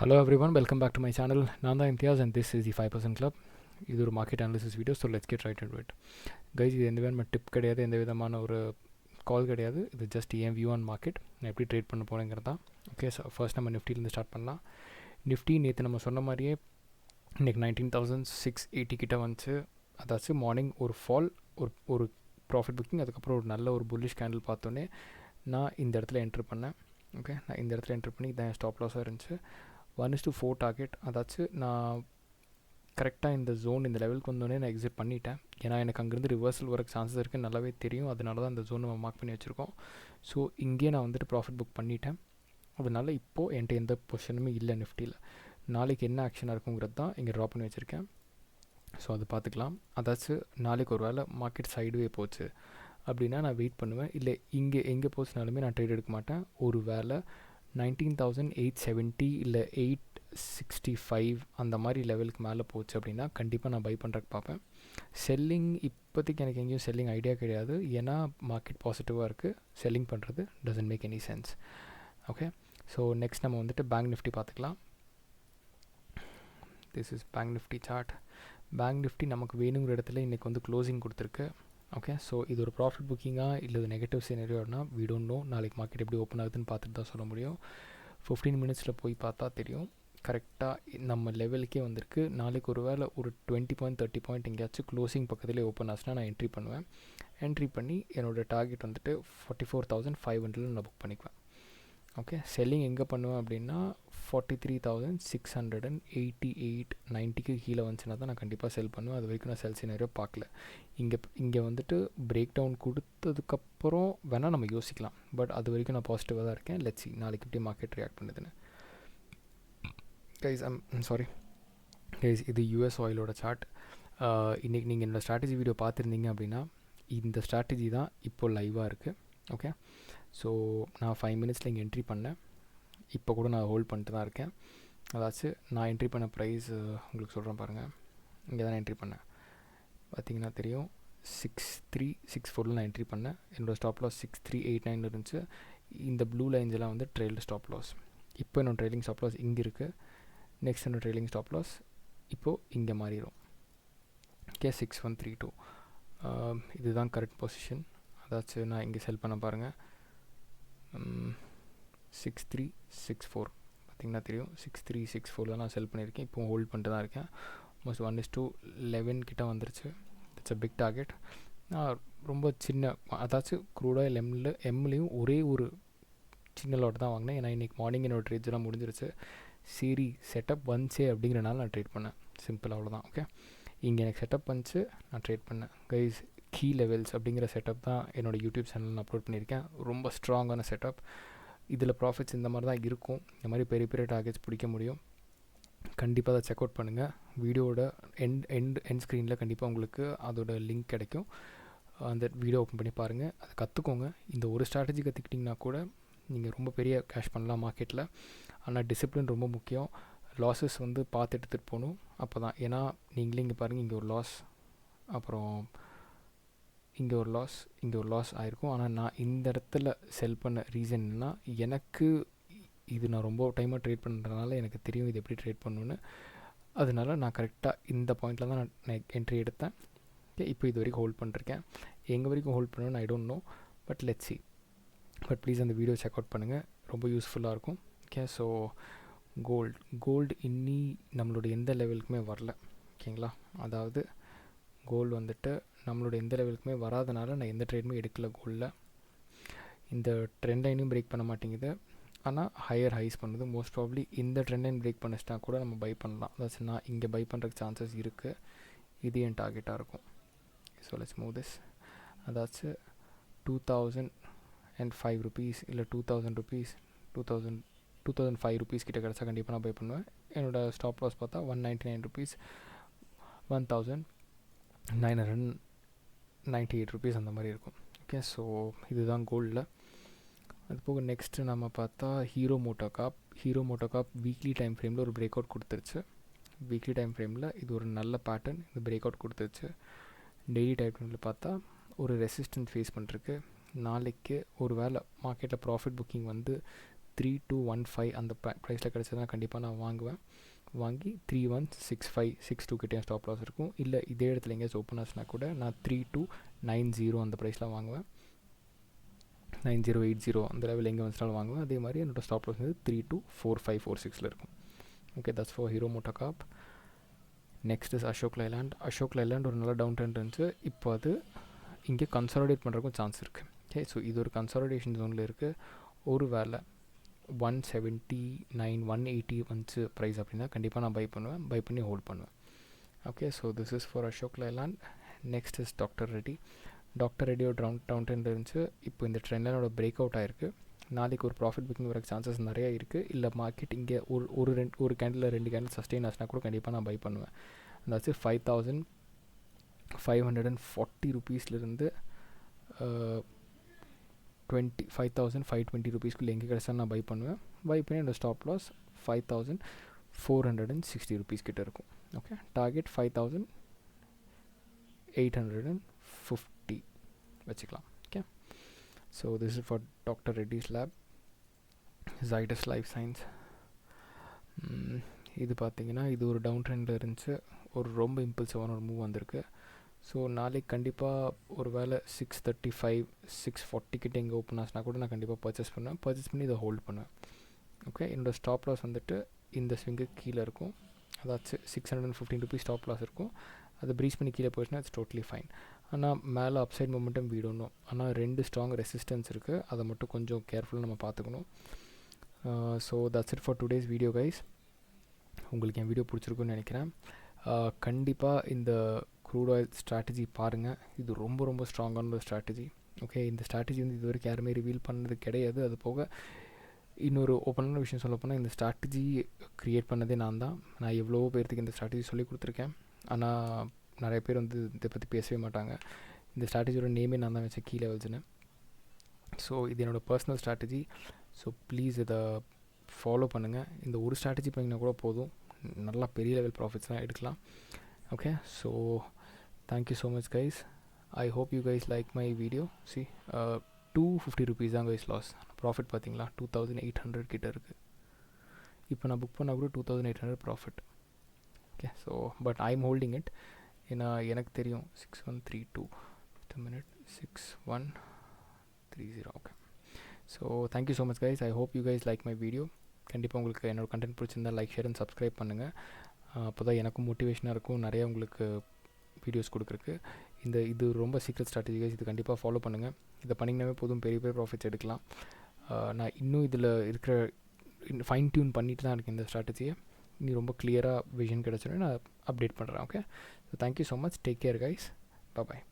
Hello everyone, welcome back to my channel. நான் தான் Imtiaz and this is the 5% club. இது ஒரு market analysis video. So let's get right into it. Guys, இது எந்த விதமான tip கிடையாது, எந்த விதமான ஒரு கால் கிடையாது. இது ஜஸ்ட் ஏன் வியூ ஆன் மார்க்கெட், நான் எப்படி ட்ரேட் பண்ண போகிறேங்கிறது தான். ஓகே, ஸோ ஃபர்ஸ்ட் நம்ம நிஃப்டிலேருந்து ஸ்டார்ட் பண்ணலாம். நிஃப்டி நேற்று நம்ம சொன்ன மாதிரியே இன்றைக்கி 19,680 கிட்ட வந்துச்சு. அதாச்சும் மார்னிங் ஒரு ஃபால், ஒரு ப்ராஃபிட் புக்கிங், அதுக்கப்புறம் ஒரு நல்ல ஒரு புல்லிஷ் கேண்டில் பார்த்தோன்னே நான் இந்த இடத்துல என்ட்ரு பண்ணேன். ஓகே, நான் இந்த இடத்துல என்ட்ரு பண்ணி இதான் ஸ்டாப் லாஸாக இருந்துச்சு. 1:4 டார்கெட். அதாச்சும் நான் கரெக்டாக இந்த ஜோன், இந்த லெவலுக்கு வந்தோடனே நான் எக்ஸிட் பண்ணிட்டேன். ஏன்னா எனக்கு அங்கேருந்து ரிவர்சல் வரக்கு சான்சஸ் இருக்குது, நல்லாவே தெரியும். அதனால தான் அந்த ஜோன் நம்ம மார்க் பண்ணி வச்சுருக்கோம். ஸோ இங்கேயே நான் வந்துட்டு ப்ராஃபிட் புக் பண்ணிட்டேன். அதனால் இப்போது என்கிட்ட எந்த பொசிஷனுமே இல்லை நிஃப்டியில். நாளைக்கு என்ன ஆக்ஷனாக இருக்குங்கிறது தான் இங்கே ட்ரா பண்ணி வச்சுருக்கேன். ஸோ அது பார்த்துக்கலாம். அதாச்சும் நாளைக்கு ஒரு வேளை மார்க்கெட் சைடுவே போச்சு அப்படின்னா நான் வெயிட் பண்ணுவேன். இல்லை இங்கே எங்கே போச்சுனாலுமே நான் ட்ரேட் எடுக்க மாட்டேன். ஒரு வேளை 19,870 இல்லை 865 அந்த மாதிரி லெவலுக்கு மேலே போச்சு அப்படின்னா கண்டிப்பாக நான் பை பண்ணுறதுக்கு பார்ப்பேன். செல்லிங் இப்போதைக்கு எனக்கு எங்கேயும் செல்லிங் ஐடியா கிடையாது. ஏன்னா மார்க்கெட் பாசிட்டிவாக இருக்குது. செல்லிங் பண்ணுறது doesn't make any sense. Okay, so next நம்ம வந்துட்டு பேங்க் நிஃப்டி பார்த்துக்கலாம். This is Bank Nifty chart. Bank Nifty நமக்கு வேணுங்கிற இடத்துல இன்றைக்கி வந்து க்ளோசிங் கொடுத்துருக்கு. ஓகே, ஸோ இது ஒரு ப்ராஃபிட் புக்கிங்காக இல்லை நெகட்டிவ் சினரியோனா வி டோன்ட் நோ. நாளைக்கு மார்க்கெட் எப்படி ஓப்பன் ஆகுதுன்னு பார்த்துட்டு தான் சொல்ல முடியும். 15 மினிட்ஸில் போய் பார்த்தா தெரியும். கரெக்டாக நம்ம லெவலுக்கே வந்திருக்கு. நாளைக்கு ஒரு வேளை ஒரு 20 பாயிண்ட் 30 பாயிண்ட் எங்கேயாச்சும் க்ளோசிங் பக்கத்துலேயே ஓப்பன் ஆச்சுன்னா நான் என்ட்ரி பண்ணுவேன். என்ட்ரி பண்ணி என்னோடய டார்கெட் வந்துட்டு 44,500 நான் புக் பண்ணிக்குவேன். ஓகே, செல்லிங் எங்கே பண்ணுவேன் அப்படின்னா 43,688 90க்கு கீழே வந்துச்சுன்னா தான் நான் கண்டிப்பாக செல் பண்ணுவேன். அது வரைக்கும் நான் செல் சினரியோ பார்க்கல. இங்கே வந்துட்டு பிரேக் டவுன் கொடுத்ததுக்கப்புறம் வேணால் நம்ம யோசிக்கலாம். பட் அது வரைக்கும் நான் பாசிட்டிவாக தான் இருக்கேன். லெட்ஸ் see நாளைக்கு எப்படி மார்க்கெட் ரியாக்ட் பண்ணுதுன்னு. கைஸ், சாரி கைஸ், இது யூஎஸ் ஆயிலோட சார்ட். இன்றைக்கி நீங்கள் என்னோடய ஸ்ட்ராட்டஜி வீடியோ பார்த்துருந்தீங்க அப்படின்னா இந்த ஸ்ட்ராட்டஜி தான் இப்போது லைவாக இருக்குது. ஓகே, ஸோ நான் 5 மினிட்ஸில் இங்கே என்ட்ரி பண்ணேன். இப்போ கூட நான் ஹோல்ட் பண்ணிட்டு தான் இருக்கேன். அதாச்சும் நான் என்ட்ரி பண்ண ப்ரைஸ் உங்களுக்கு சொல்கிறேன் பாருங்கள். இங்கே தான் என்ட்ரி பண்ணேன், பார்த்தீங்கன்னா தெரியும். 6364 நான் என்ட்ரி பண்ணேன். என்னோடய ஸ்டாப் லாஸ் 6389 இருந்துச்சு. இந்த ப்ளூ லைன்ஸ் எல்லாம் வந்து ட்ரெயில்டு ஸ்டாப் லாஸ். இப்போ என்னோட ட்ரெயிலிங் ஸ்டாப் லாஸ் இங்கே இருக்குது. நெக்ஸ்ட் என்னோட ட்ரெயிலிங் ஸ்டாப் லாஸ் இப்போது இங்கே மாறிடும். ஓகே, 6132 இதுதான் கரெக்ட் பொசிஷன். அதாச்சும் நான் இங்கே செல் பண்ண பாருங்கள். 6364 பார்த்திங்கன்னா தெரியும். 6364 நான் செல் பண்ணியிருக்கேன். இப்போ ஹோல்ட் பண்ணிட்டு தான் இருக்கேன். ஆல்மோஸ்ட் 1:11 கிட்ட வந்துருச்சு. It's a big target. நான் ரொம்ப சின்ன, அதாச்சும் க்ரூடாக எம்லேயும் ஒரே ஒரு சின்ன லாட் தான் வாங்கினேன். ஏன்னா இன்றைக்கி மார்னிங் என்னோடய ட்ரேட்ஸ் எல்லாம் முடிஞ்சிருச்சு. சரி, செட்டப் வந்துச்சே அப்படிங்கிறனால நான் ட்ரேட் பண்ணேன். சிம்பிள், அவ்வளோதான். ஓகே, இங்கே எனக்கு செட்டப் வந்துச்சு, நான் ட்ரேட் பண்ணேன். கைஸ், கீ லெவல்ஸ் அப்படிங்கிற செட்டப் தான் என்னோடய யூடியூப் சேனலில் நான் அப்லோட் பண்ணியிருக்கேன். ரொம்ப ஸ்ட்ராங்கான செட்டப். இதில் ப்ராஃபிட்ஸ் இந்த மாதிரி தான் இருக்கும். இந்த மாதிரி பெரிய பெரிய டார்கெட்ஸ் பிடிக்க முடியும். கண்டிப்பாக அதை செக் அவுட் பண்ணுங்கள். வீடியோட எண்ட் ஸ்க்ரீனில் கண்டிப்பாக உங்களுக்கு அதோட லிங்க் கிடைக்கும். அந்த வீடியோ ஓப்பன் பண்ணி பாருங்கள், அதை கற்றுக்கோங்க. இந்த ஒரு ஸ்ட்ராட்டஜி கற்றுக்கிட்டிங்கன்னா கூட நீங்கள் ரொம்ப பெரிய கேஷ் பண்ணலாம் மார்க்கெட்டில். ஆனால் டிசிப்ளின் ரொம்ப முக்கியம். லாஸஸ் வந்து பார்த்து எடுத்துகிட்டு போகணும். அப்போ தான், ஏன்னா நீங்களே இங்கே பாருங்கள், இங்கே ஒரு லாஸ், அப்புறம் இங்கே ஒரு லாஸ் ஆகிருக்கும். ஆனால் நான் இந்த இடத்துல செல் பண்ண ரீசன் என்னன்னா, எனக்கு இது நான் ரொம்ப டைமாக ட்ரேட் பண்ணுறதுனால எனக்கு தெரியும் இது எப்படி ட்ரேட் பண்ணணுன்னு. அதனால நான் கரெக்டாக இந்த பாயிண்டில் தான் நான் என்ட்ரி எடுத்தேன். இப்போ இது வரைக்கும் ஹோல்ட் பண்ணிருக்கேன். எங்கே வரைக்கும் ஹோல்ட் பண்ணுவேன்னு I don't know, but let's see. But please அந்த வீடியோ செக் அவுட் பண்ணுங்கள், ரொம்ப யூஸ்ஃபுல்லாக இருக்கும். ஓகே, ஸோ கோல்டு இன்னி நம்மளோட எந்த லெவலுக்குமே வரல. ஓகேங்களா, அதாவது கோல்டு வந்துட்டு நம்மளோட எந்த லெவலுக்குமே வராதனால நான் எந்த ட்ரேடுமே எடுக்கல கோல்டில். இந்த ட்ரெண்ட் லைனையும் பிரேக் பண்ண மாட்டேங்குது, ஆனால் ஹையர் ஹைஸ் பண்ணுது. மோஸ்ட் ப்ராப்ளி இந்த ட்ரெண்ட் லைன் பிரேக் பண்ணிச்சிட்டா கூட நம்ம பை பண்ணலாம். அதாச்சும் நான் இங்கே பை பண்ணுறதுக்கு சான்சஸ் இருக்குது. இது என் டார்கெட்டாக இருக்கும். So let's move this. அதாச்சும் 2005 ருபீஸ் இல்லை 2000 ருபீஸ் 2005 ருபீஸ் கிட்ட கிடச்சா கண்டிப்பாக நான் பை பண்ணுவேன். என்னோடய ஸ்டாப் லாஸ் பார்த்தா 199 ருபீஸ், 1998 ருபீஸ் அந்த மாதிரி இருக்கும். ஓகே, ஸோ இதுதான் கோல்டில். அது போக நெக்ஸ்ட்டு நம்ம பார்த்தா ஹீரோ மோட்டோகாப் வீக்லி டைம் ஃப்ரேமில் ஒரு பிரேக் அவுட் கொடுத்துருச்சு. வீக்லி டைம் ஃப்ரேமில் இது ஒரு நல்ல பேட்டர்ன், இது பிரேக் அவுட் கொடுத்துருச்சு. டெய்லி டைம் ஃப்ரேமில் பார்த்தா ஒரு ரெசிஸ்டன்ஸ் ஃபேஸ் பண்ணிருக்கு. நாளைக்கு ஒரு வேளை மார்க்கெட்டில் ப்ராஃபிட் புக்கிங் வந்து 3215 அந்த ப்ரைஸில் கிடச்சதுனா கண்டிப்பாக நான் வாங்கி 3165 கிட்டே ஸ்டாப் லாஸ் இருக்கும். இல்லை இதே இடத்துல எங்கேயாச்சும் ஓப்பன் ஆச்சுன்னா கூட நான் 3290 அந்த ப்ரைஸில் வாங்குவேன். 9080 அந்த லெவல் எங்கே வந்துச்சுனாலும் வாங்குவேன். அதே மாதிரி என்னோடய ஸ்டாப் லாஸ் வந்து 324546 இருக்கும். Okay, that's for hero MotoCorp. Next is Ashok Leyland ஒரு நல்ல டவுன் ட்ரெண்ட் இருந்துச்சு. இப்போ அது இங்கே கன்சாலிடேட் பண்ணுறதுக்கும் சான்ஸ் இருக்குது. ஓகே, ஸோ இது ஒரு கன்சாலிடேஷன் ஜோனில் இருக்குது. ஒரு வேளை 179 180 வந்துச்சு ப்ரைஸ் அப்படின்னா கண்டிப்பாக நான் பை பண்ணி ஹோல்ட் பண்ணுவேன். Okay, so this is for Ashok Leyland. Next is doctor ரெட்டியோட டவுன் ட்ரெண்ட் இருந்துச்சு. இப்போ இந்த ட்ரெண்ட் பிரேக் அவுட் ஆகிருக்கு. நாளைக்கு ஒரு ப்ராஃபிட் புக்கிங் வர சான்சஸ் நிறையா இருக்குது. இல்லை மார்க்கெட் இங்கே ஒரு கேண்டில் 2 கேண்டில் சஸ்டெயின் ஆச்சுன்னா கூட கண்டிப்பாக நான் பை பண்ணுவேன். அதாச்சு 5540 ருபீஸ்லேருந்து 5520 ருபீஸ்க்குள்ளே எங்கே கிடச்சா நான் பை பண்ணுவேன். பை பண்ணி என்னோடய ஸ்டாப் லாஸ் 5460 ருபீஸ் கிட்டே இருக்கும். ஓகே, டார்கெட் 5850 வச்சுக்கலாம். Okay, so this is for doctor Reddy's lab. Zydus life science இது பார்த்திங்கன்னா இது ஒரு டவுன் ட்ரெண்டில் இருந்துச்சு. ஒரு ரொம்ப இம்பல்சிவான ஒரு மூவ் வந்திருக்கு. ஸோ நாளைக்கு கண்டிப்பாக ஒரு வேளை 635 640 கிட்டே எங்கே ஓப்பன் ஆச்சுனா கூட நான் கண்டிப்பாக பர்ச்சேஸ் பண்ணி இதை ஹோல்ட் பண்ணுவேன். ஓகே, என்னோடய ஸ்டாப் லாஸ் வந்துட்டு இந்த ஸ்விங்கு கீழே இருக்கும். அதாச்சும் 615 ருபீஸ் ஸ்டாப் லாஸ் இருக்கும். அதை ப்ரீச் பண்ணி கீழே போயிடுச்சுன்னா இட்ஸ் டோட்டலி ஃபைன். ஆனால் மேலே அப்சைட் மொமெண்டம் விடணும். ஆனால் 2 ஸ்ட்ராங் ரெசிஸ்டன்ஸ் இருக்குது. அதை மட்டும் கொஞ்சம் கேர்ஃபுல்லாக நம்ம பார்த்துக்கணும். So that's it for today's video guys. உங்களுக்கு என் வீடியோ பிடிச்சிருக்குன்னு நினைக்கிறேன். கண்டிப்பாக இந்த க்ரூட் ஆயில் ஸ்ட்ராட்டஜி பாருங்கள். இது ரொம்ப ரொம்ப ஸ்ட்ராங்கான ஒரு ஸ்ட்ராட்டஜி. ஓகே, இந்த ஸ்ட்ராட்டஜி வந்து இது வரைக்கும் யாருமே ரிவீல் பண்ணது கிடையாது. அது போக இன்னொரு ஓப்பனான விஷயம் சொல்ல போனால் இந்த ஸ்ட்ராட்டஜி க்ரியேட் பண்ணதே நான் தான். நான் எவ்வளோ பேர்த்துக்கு இந்த ஸ்ட்ராட்டஜி சொல்லி கொடுத்துருக்கேன். ஆனால் நிறைய பேர் வந்து இதை பற்றி பேசவே மாட்டாங்க. இந்த ஸ்ட்ராட்டஜியோட நேமே நான் தான் வச்சேன், கீ லெவல்ஸ்னு. ஸோ இது என்னோடய பர்சனல் ஸ்ட்ராட்டஜி. ஸோ ப்ளீஸ் இதை ஃபாலோ பண்ணுங்கள். இந்த ஒரு ஸ்ட்ராட்டஜி பண்ணிங்கன்னா கூட போதும், நல்லா பெரிய லெவல் ப்ராஃபிட்ஸ்லாம் எடுக்கலாம். Okay, so thank you so much guys. I hope you guys like my video. C 250 rupees தான் கைஸ் லாஸ். ப்ராஃபிட் பார்த்தீங்களா 2800 கிட்டே இருக்குது. இப்போ நான் புக் பண்ணால் கூட 2800 profit. Okay, so but I am holding it. ஏன்னா எனக்கு தெரியும் 6132 minute 6130. Okay, so thank you so much guys. I hope you guys like my video. கண்டிப்பாக உங்களுக்கு என்னோடய கண்டென்ட் பிடிச்சிருந்தால் லைக், ஷேர் அண்ட் சப்ஸ்கிரைப் பண்ணுங்கள். அப்போ தான் எனக்கும் மோட்டிவேஷனாக இருக்கும் நிறையா உங்களுக்கு வீடியோஸ் கொடுக்குறக்கு. இது ரொம்ப சீக்ரெட் ஸ்ட்ராட்டஜி கைஸ். இது கண்டிப்பாக ஃபாலோ பண்ணுங்கள். இதை பண்ணிங்கனாவே போதும், பெரிய ப்ராஃபிட்ஸ் எடுக்கலாம். நான் இன்னும் இதில் இருக்கிற ஃபைன் டியூன் பண்ணிட்டு தான் இருக்கேன் இந்த ஸ்ட்ராட்டஜியை. இன்னும் ரொம்ப கிளியராக விஷன் கிடச்சிடும் நான் அப்டேட் பண்ணுறேன். Okay, so thank you so much. Take care guys. பாய்.